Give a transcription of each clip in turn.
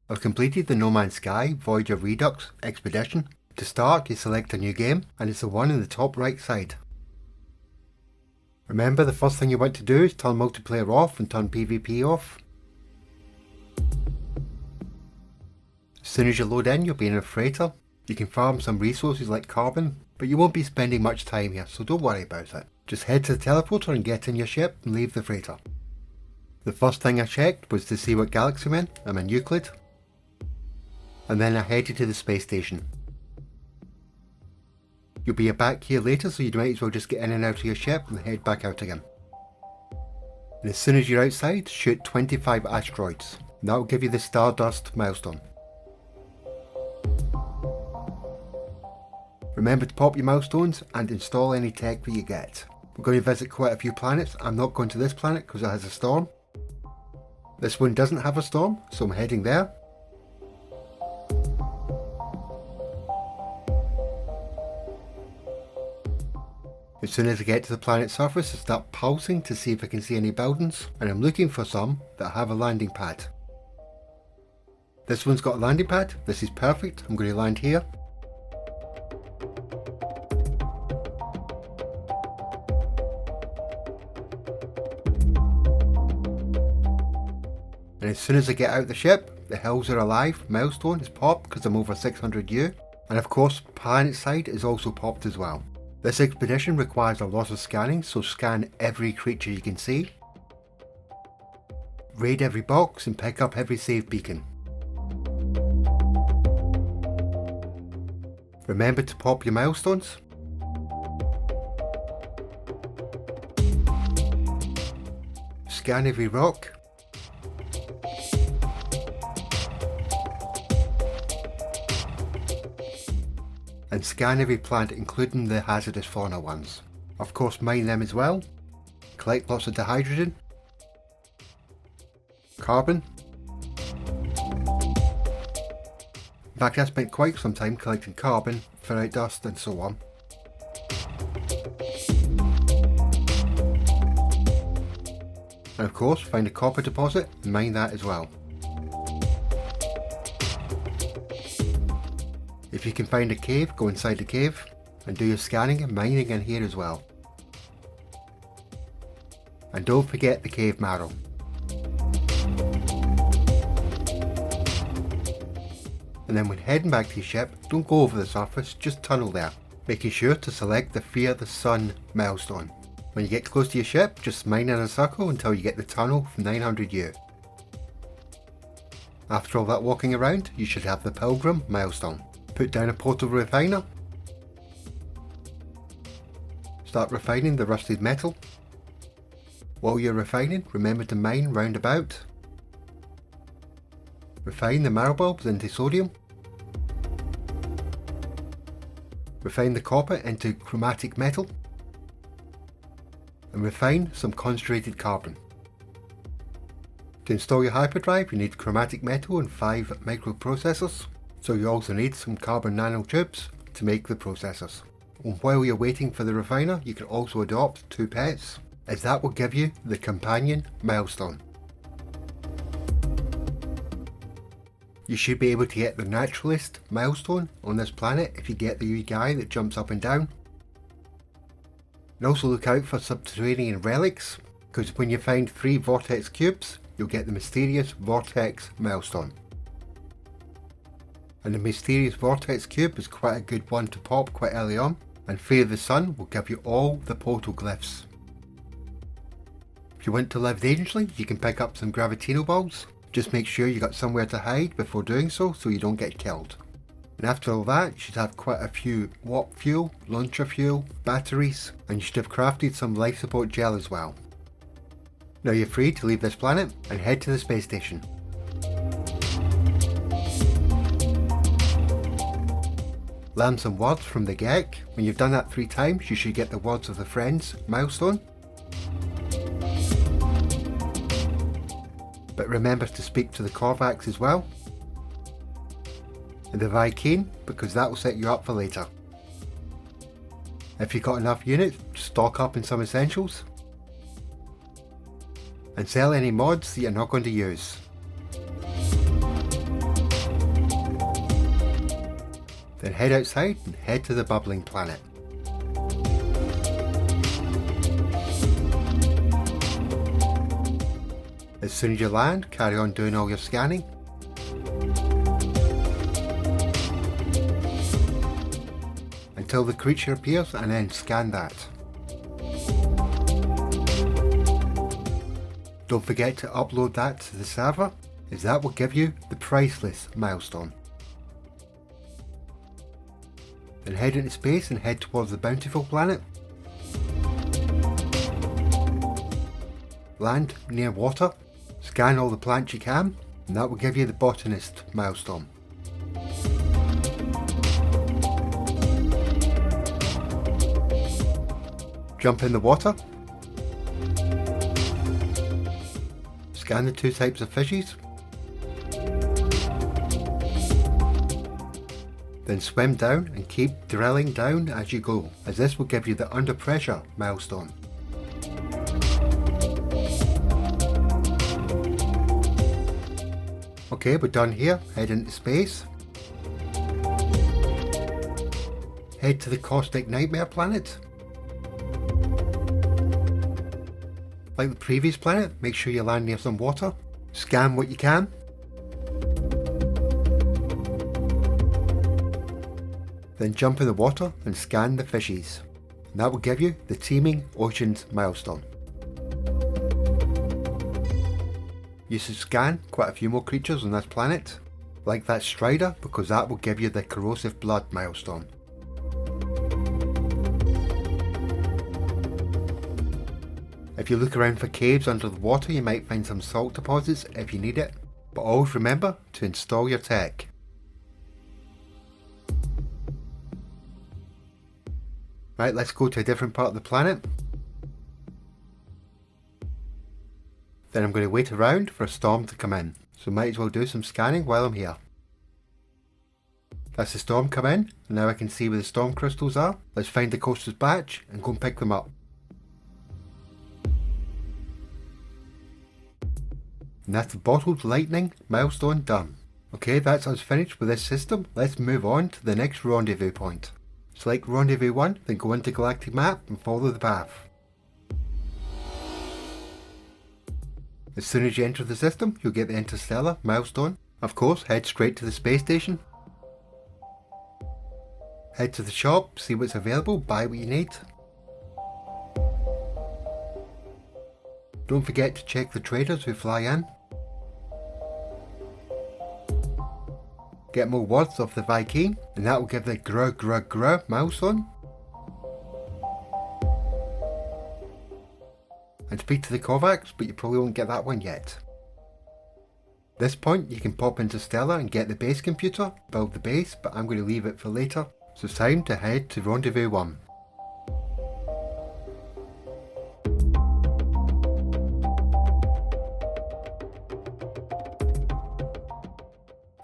I've completed the No Man's Sky Voyagers Redux expedition. To start, you select a new game, and it's the one in the top right side. Remember, the first thing you want to do is turn multiplayer off and turn PvP off. As soon as you load in, you'll be in a freighter. You can farm some resources like carbon, but you won't be spending much time here, so don't worry about it. Just head to the teleporter and get in your ship and leave the freighter. The first thing I checked was to see what galaxy I'm in. I'm in Euclid. And then I headed to the space station. You'll be back here later, so you might as well just get in and out of your ship and head back out again. And as soon as you're outside, shoot 25 asteroids. And that will give you the Stardust milestone. Remember to pop your milestones and install any tech that you get. We're going to visit quite a few planets. I'm not going to this planet because it has a storm. This one doesn't have a storm, so I'm heading there. As soon as I get to the planet's surface, I start pulsing to see if I can see any buildings, and I'm looking for some that have a landing pad. This one's got a landing pad. This is perfect. I'm going to land here. And as soon as I get out the ship, the hills are alive milestone is popped because I'm over 600 U. And of course, planet side is also popped as well. This expedition requires a lot of scanning, so scan every creature you can see. Raid every box and pick up every save beacon. Remember to pop your milestones. Scan every rock. And scan every plant, including the hazardous fauna ones. Of course, mine them as well. Collect lots of dihydrogen, carbon. In fact, I spent quite some time collecting carbon, ferrite dust and so on. And of course, find a copper deposit and mine that as well. If you can find a cave, go inside the cave and do your scanning and mining in here as well. And don't forget the cave marrow. And then when heading back to your ship, don't go over the surface, just tunnel there, making sure to select the Fear the Sun milestone. When you get close to your ship, just mine in a circle until you get the tunnel from 900 U. After all that walking around, you should have the Pilgrim milestone. Put down a portal refiner. Start refining the rusted metal. While you're refining, remember to mine round about. Refine the marrow bulbs into sodium. Refine the copper into chromatic metal. And refine some concentrated carbon. To install your hyperdrive, you need chromatic metal and 5 microprocessors. So you also need some carbon nanotubes to make the processors. And while you're waiting for the refiner, you can also adopt 2 pets, as that will give you the companion milestone. You should be able to get the naturalist milestone on this planet if you get the wee guy that jumps up and down. And also look out for subterranean relics, because when you find 3 vortex cubes, you'll get the mysterious vortex milestone. And the mysterious vortex cube is quite a good one to pop quite early on, and Fear the Sun will give you all the portal glyphs. If you want to live dangerously, you can pick up some gravitino balls. Just make sure you got somewhere to hide before doing so you don't get killed. And after all that, you should have quite a few warp fuel, launcher fuel, batteries, and you should have crafted some life support gel as well. Now you're free to leave this planet and head to the space station. Learn some words from the Gek. When you've done that 3 times, you should get the Words of the Friends milestone. But remember to speak to the Korvax as well. And the Vy'keen, because that will set you up for later. If you've got enough units, stock up in some essentials. And sell any mods that you're not going to use. Then head outside and head to the bubbling planet. As soon as you land, carry on doing all your scanning. Until the creature appears, and then scan that. Don't forget to upload that to the server, as that will give you the Priceless milestone. Then head into space and head towards the bountiful planet. Land near water, scan all the plants you can, and that will give you the botanist milestone. Jump in the water. Scan the 2 types of fishes. Then swim down and keep drilling down as you go, as this will give you the under pressure milestone. Okay, we're done here. Head into space. Head to the Caustic Nightmare planet. Like the previous planet, make sure you land near some water. Scan what you can. Then jump in the water and scan the fishes. And that will give you the Teeming Oceans milestone. You should scan quite a few more creatures on this planet, like that Strider, because that will give you the Corrosive Blood milestone. If you look around for caves under the water, you might find some salt deposits if you need it, but always remember to install your tech. Right, let's go to a different part of the planet. Then I'm going to wait around for a storm to come in, so might as well do some scanning while I'm here. That's the storm come in, and now I can see where the storm crystals are. Let's find the coaster's batch and go and pick them up. And that's the bottled lightning milestone done. Okay, that's us finished with this system. Let's move on to the next rendezvous point. Select Rendezvous 1, then go into Galactic Map and follow the path. As soon as you enter the system, you'll get the Interstellar milestone. Of course, head straight to the space station. Head to the shop, see what's available, buy what you need. Don't forget to check the traders who fly in. Get more words off the Viking, and that will give the Grr milestone. And speak to the Kovacs, but you probably won't get that one yet. At this point, you can pop into Stella and get the base computer, build the base, but I'm going to leave it for later. So it's time to head to Rendezvous 1.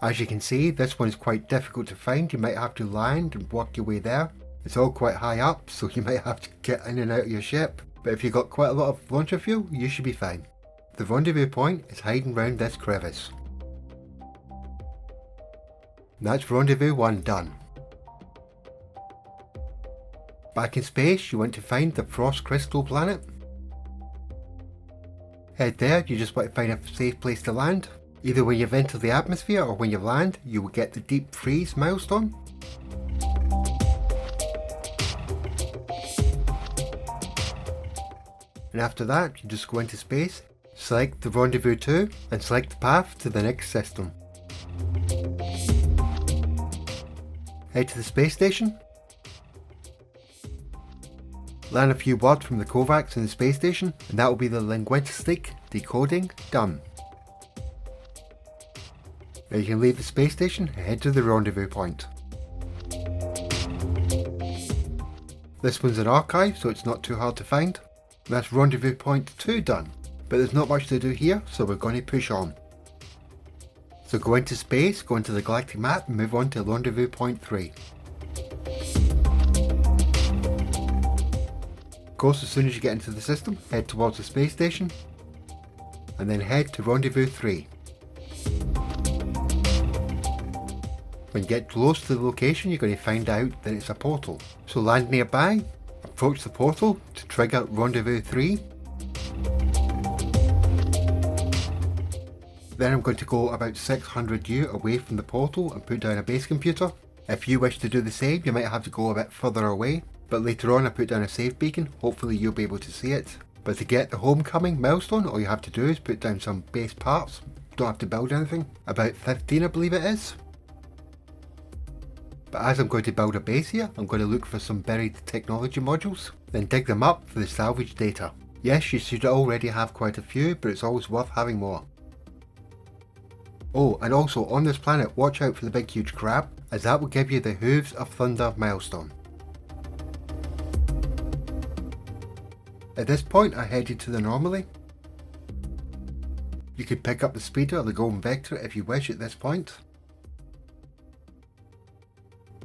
As you can see, this one is quite difficult to find. You might have to land and work your way there. It's all quite high up, so you might have to get in and out of your ship. But if you've got quite a lot of launcher fuel, you should be fine. The rendezvous point is hiding round this crevice. That's Rendezvous 1 done. Back in space, you want to find the Frost Crystal planet. Head there, you just want to find a safe place to land. Either when you've entered the atmosphere or when you land, you will get the Deep Freeze milestone. And after that, you just go into space, select the Rendezvous 2 and select the path to the next system. Head to the space station. Learn a few words from the Kovacs in the space station, and that will be the linguistic decoding done. Now you can leave the space station and head to the rendezvous point. This one's an archive, so it's not too hard to find. That's Rendezvous Point 2 done, but there's not much to do here, so we're going to push on. So go into space, go into the galactic map and move on to Rendezvous Point 3. Of course, as soon as you get into the system, head towards the space station, and then head to Rendezvous 3. When you get close to the location, you're going to find out that it's a portal. So land nearby, approach the portal to trigger Rendezvous 3. Then I'm going to go about 600 U away from the portal and put down a base computer. If you wish to do the same, you might have to go a bit further away, but later on I put down a save beacon, hopefully you'll be able to see it. But to get the homecoming milestone, all you have to do is put down some base parts, don't have to build anything, about 15 I believe it is. But as I'm going to build a base here, I'm going to look for some buried technology modules, then dig them up for the salvage data. Yes, you should already have quite a few, but it's always worth having more. Oh, and also on this planet, watch out for the big huge crab, as that will give you the Hooves of Thunder milestone. At this point I headed to the Anomaly. You could pick up the speeder or the golden vector if you wish at this point.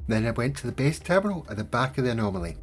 Then I went to the base terminal at the back of the Anomaly.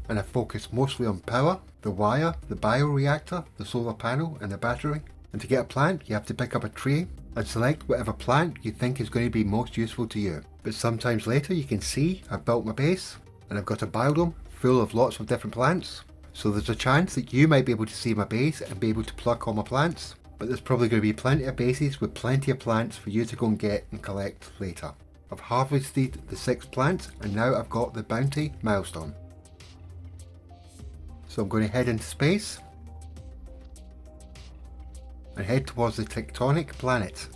And I focused mostly on power, the wire, the bioreactor, the solar panel and the battery. And to get a plant you have to pick up a tree and select whatever plant you think is going to be most useful to you. But sometimes later you can see I've built my base and I've got a biome full of lots of different plants. So there's a chance that you might be able to see my base and be able to pluck all my plants. But there's probably going to be plenty of bases with plenty of plants for you to go and get and collect later. I've harvested the 6 plants and now I've got the bounty milestone. So I'm going to head into space and head towards the tectonic planet.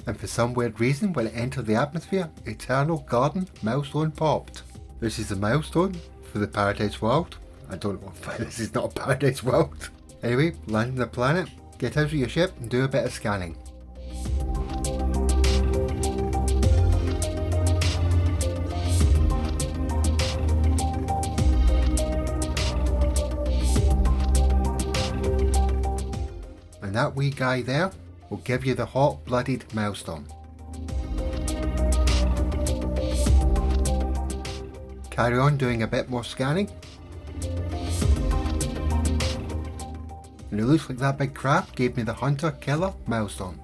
And for some weird reason, when it entered the atmosphere, Eternal Garden milestone popped. This is the milestone for the Paradise World. I don't know why this is not a Paradise World. Anyway, land on the planet, get out of your ship and do a bit of scanning. And that wee guy there will give you the hot-blooded milestone. Carry on doing a bit more scanning. And it looks like that big crab gave me the hunter-killer milestone.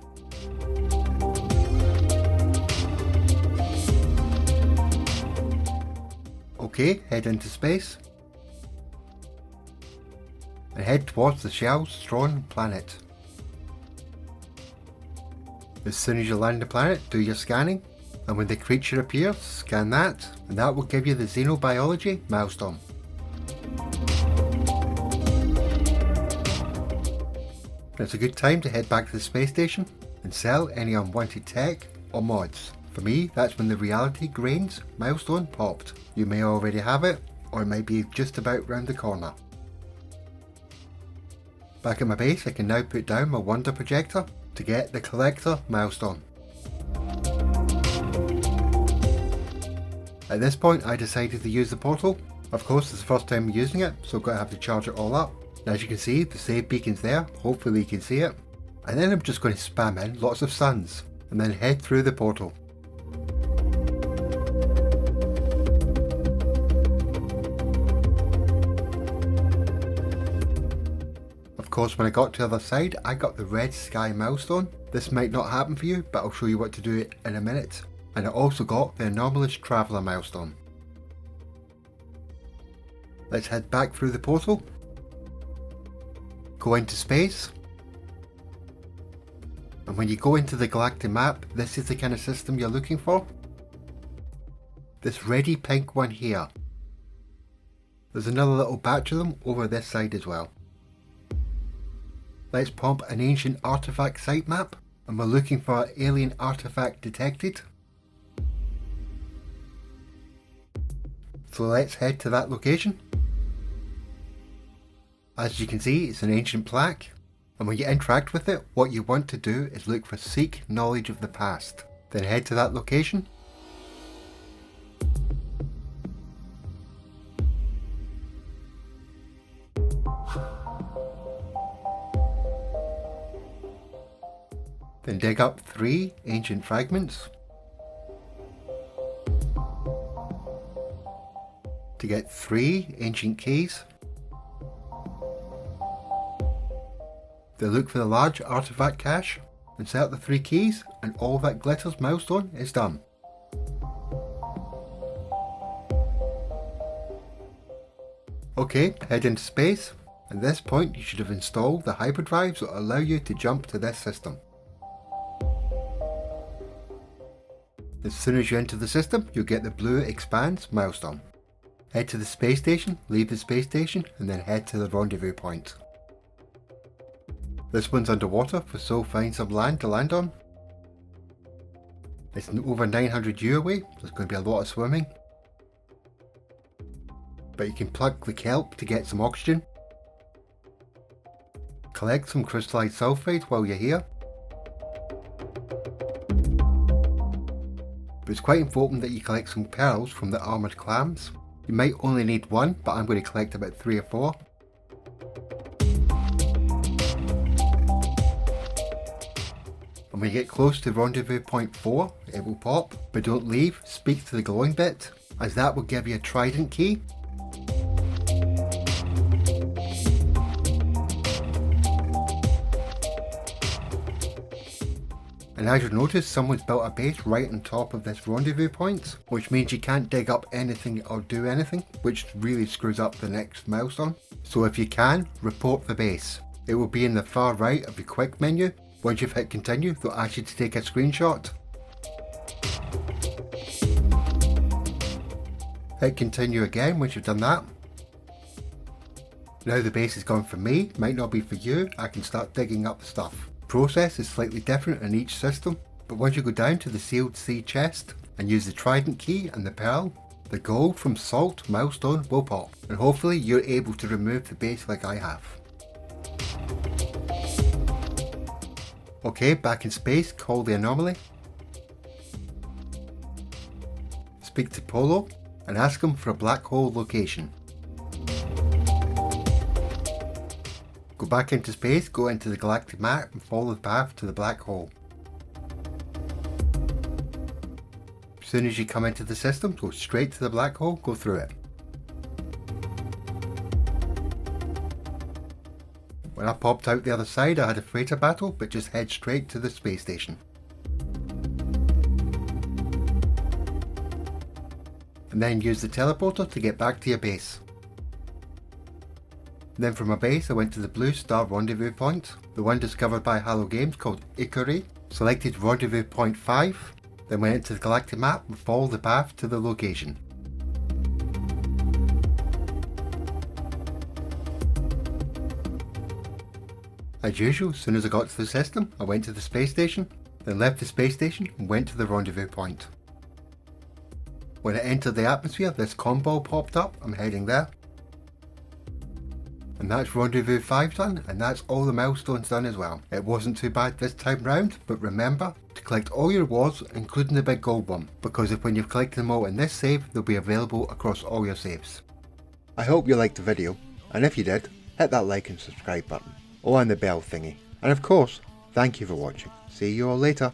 Okay, head into space. And head towards the Shell-Strawn planet. As soon as you land the planet, do your scanning, and when the creature appears, scan that, and that will give you the Xenobiology milestone. It's a good time to head back to the space station and sell any unwanted tech or mods. For me, that's when the Reality Grains milestone popped. You may already have it, or it might be just about round the corner. Back at my base, I can now put down my Wonder Projector to get the Collector milestone. At this point I decided to use the portal. Of course it's the first time using it, so I've got to have to charge it all up. And as you can see, the save beacon's there, hopefully you can see it. And then I'm just going to spam in lots of suns, and then head through the portal. Of course, when I got to the other side, I got the Red Sky milestone. This might not happen for you, but I'll show you what to do in a minute. And I also got the Anomalous Traveller milestone. Let's head back through the portal. Go into space. And when you go into the galactic map, this is the kind of system you're looking for. This reddy pink one here. There's another little batch of them over this side as well. Let's pump an ancient artifact sitemap, and we're looking for an alien artifact detected. So let's head to that location. As you can see, it's an ancient plaque, and when you interact with it, what you want to do is look for Seek Knowledge of the Past. Then head to that location. Then dig up 3 ancient fragments to get 3 ancient keys. Then look for the large artifact cache Insert the 3 keys and all that glitters milestone is done. Okay, head into space. At this point you should have installed the hyperdrives that allow you to jump to this system. As soon as you enter the system, you'll get the blue Expanse milestone. Head to the space station, leave the space station, and then head to the rendezvous point. This one's underwater, so find some land to land on. It's over 900 U away, there's going to be a lot of swimming. But you can plug the kelp to get some oxygen. Collect some crystallized sulfide while you're here. But it's quite important that you collect some pearls from the armoured clams. You might only need one, but I'm going to collect about 3 or 4. And when you get close to rendezvous point 4, it will pop, but don't leave, speak to the glowing bit, as that will give you a trident key. And as you'll notice, someone's built a base right on top of this rendezvous point, which means you can't dig up anything or do anything, which really screws up the next milestone. So if you can, report the base. It will be in the far right of your quick menu. Once you've hit continue, they'll ask you to take a screenshot. Hit continue again once you've done that. Now the base is gone for me, might not be for you, I can start digging up stuff. Process is slightly different in each system, but once you go down to the sealed sea chest and use the trident key and the pearl, the gold from salt milestone will pop, and hopefully you're able to remove the base like I have. Okay, back in space, call the anomaly. Speak to Polo and ask him for a black hole location. Go back into space, go into the galactic map and follow the path to the black hole. As soon as you come into the system, go straight to the black hole, go through it. When I popped out the other side, I had a freighter battle, but just head straight to the space station. And then use the teleporter to get back to your base. Then from my base I went to the blue star rendezvous point, the one discovered by Halo Games called Ikari, selected rendezvous point 5, then went into the galactic map and followed the path to the location. As usual, as soon as I got to the system, I went to the space station, then left the space station and went to the rendezvous point. When I entered the atmosphere, this combo popped up, I'm heading there. And that's rendezvous 5 done, and that's all the milestones done as well. It wasn't too bad this time round, but remember to collect all your rewards, including the big gold one, because when you've collected them all in this save, they'll be available across all your saves. I hope you liked the video, and if you did, hit that like and subscribe button, or on the bell thingy. And of course, thank you for watching. See you all later.